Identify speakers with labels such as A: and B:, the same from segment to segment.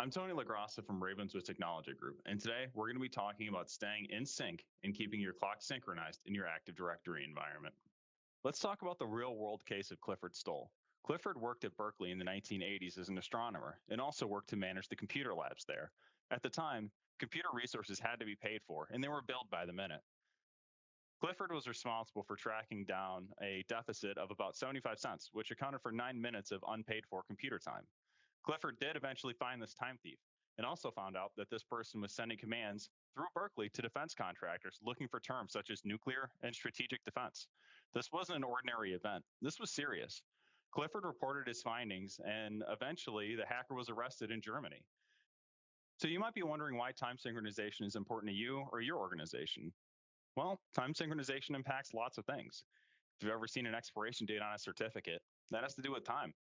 A: I'm Tony Grassa from Ravenswood Technology Group, and today we're going to be talking about staying in sync and keeping your clock synchronized in your Active Directory environment. Let's talk about the real world case of Clifford Stoll. Clifford worked at Berkeley in the 1980s as an astronomer and also worked to manage the computer labs there. At the time, computer resources had to be paid for, and they were billed by the minute. Clifford was responsible for tracking down a deficit of about 75 cents, which accounted for 9 minutes of unpaid for computer time. Clifford did eventually find this time thief and also found out that this person was sending commands through Berkeley to defense contractors looking for terms such as nuclear and strategic defense. This wasn't an ordinary event, this was serious. Clifford reported his findings, and eventually the hacker was arrested in Germany. So you might be wondering why time synchronization is important to you or your organization. Well, time synchronization impacts lots of things. If you've ever seen an expiration date on a certificate, that has to do with time.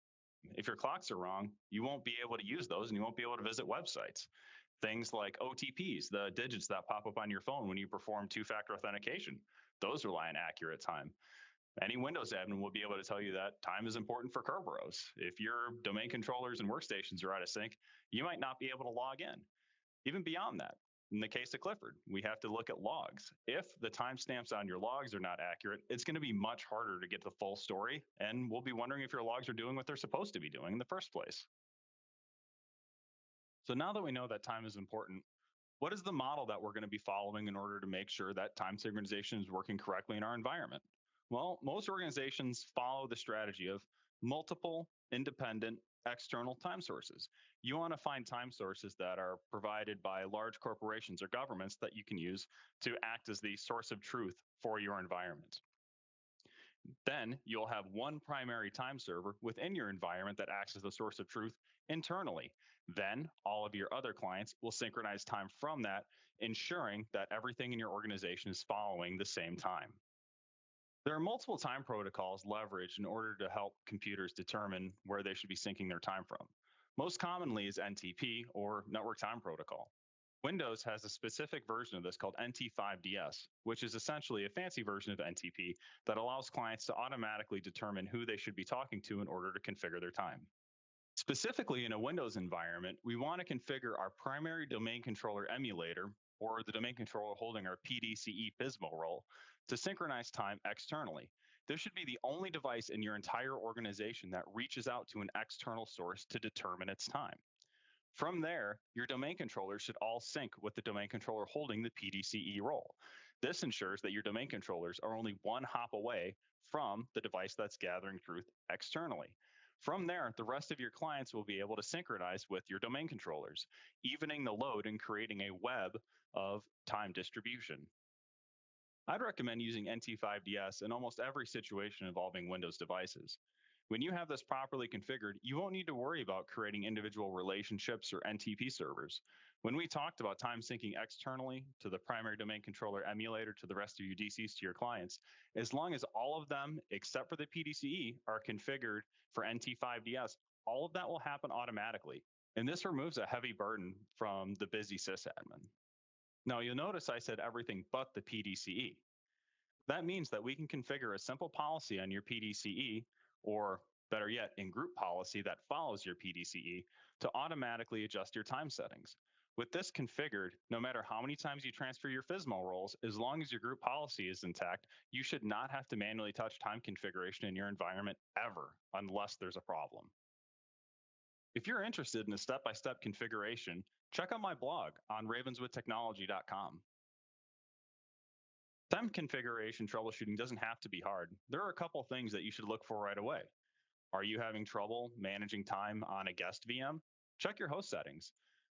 A: If your clocks are wrong, you won't be able to use those and you won't be able to visit websites. Things like OTPs, the digits that pop up on your phone when you perform two-factor authentication, those rely on accurate time. Any Windows admin will be able to tell you that time is important for Kerberos. If your domain controllers and workstations are out of sync, you might not be able to log in. Even beyond that, in the case of Clifford, we have to look at logs. If the timestamps on your logs are not accurate, it's going to be much harder to get the full story, and we'll be wondering if your logs are doing what they're supposed to be doing in the first place. So now that we know that time is important, what is the model that we're going to be following in order to make sure that time synchronization is working correctly in our environment? Well, most organizations follow the strategy of multiple independent external time sources. You want to find time sources that are provided by large corporations or governments that you can use to act as the source of truth for your environment. Then you'll have one primary time server within your environment that acts as the source of truth internally. Then all of your other clients will synchronize time from that, ensuring that everything in your organization is following the same time. There are multiple time protocols leveraged in order to help computers determine where they should be syncing their time from. Most commonly is NTP, or Network Time Protocol. Windows has a specific version of this called NT5DS, which is essentially a fancy version of NTP that allows clients to automatically determine who they should be talking to in order to configure their time. Specifically in a Windows environment, we want to configure our primary domain controller emulator, or the domain controller holding our PDCE FSMO role, to synchronize time externally. This should be the only device in your entire organization that reaches out to an external source to determine its time. From there, your domain controllers should all sync with the domain controller holding the PDCE role. This ensures that your domain controllers are only one hop away from the device that's gathering truth externally. From there, the rest of your clients will be able to synchronize with your domain controllers, evening the load and creating a web of time distribution. I'd recommend using NT5DS in almost every situation involving Windows devices. When you have this properly configured, you won't need to worry about creating individual relationships or NTP servers. When we talked about time syncing externally to the primary domain controller emulator to the rest of your DCs to your clients, as long as all of them, except for the PDCE, are configured for NT5DS, all of that will happen automatically. And this removes a heavy burden from the busy sysadmin. Now, you'll notice I said everything but the PDCE. That means that we can configure a simple policy on your PDCE, or better yet, in group policy that follows your PDCE, to automatically adjust your time settings. With this configured, no matter how many times you transfer your FSMO roles, as long as your group policy is intact, you should not have to manually touch time configuration in your environment ever, unless there's a problem. If you're interested in a step-by-step configuration, check out my blog on ravenswoodtechnology.com. Time configuration troubleshooting doesn't have to be hard. There are a couple things that you should look for right away. Are you having trouble managing time on a guest VM? Check your host settings.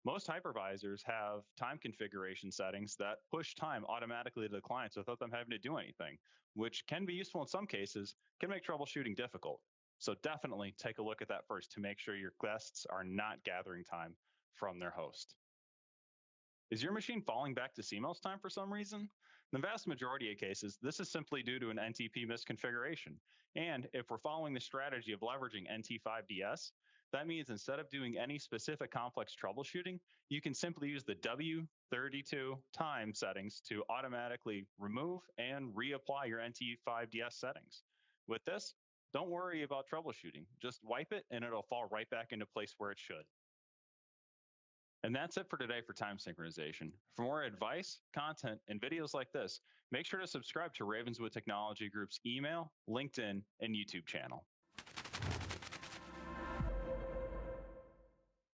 A: Most hypervisors have time configuration settings that push time automatically to the clients without them having to do anything, which can be useful in some cases, can make troubleshooting difficult. So definitely take a look at that first to make sure your guests are not gathering time from their host. Is your machine falling back to CMOS time for some reason? In the vast majority of cases, this is simply due to an NTP misconfiguration. And if we're following the strategy of leveraging NT5DS, that means instead of doing any specific complex troubleshooting, you can simply use the W32 time settings to automatically remove and reapply your NT5DS settings. With this, don't worry about troubleshooting. Just wipe it and it'll fall right back into place where it should. And that's it for today for time synchronization. For more advice, content, and videos like this, make sure to subscribe to Ravenswood Technology Group's email, LinkedIn, and YouTube channel.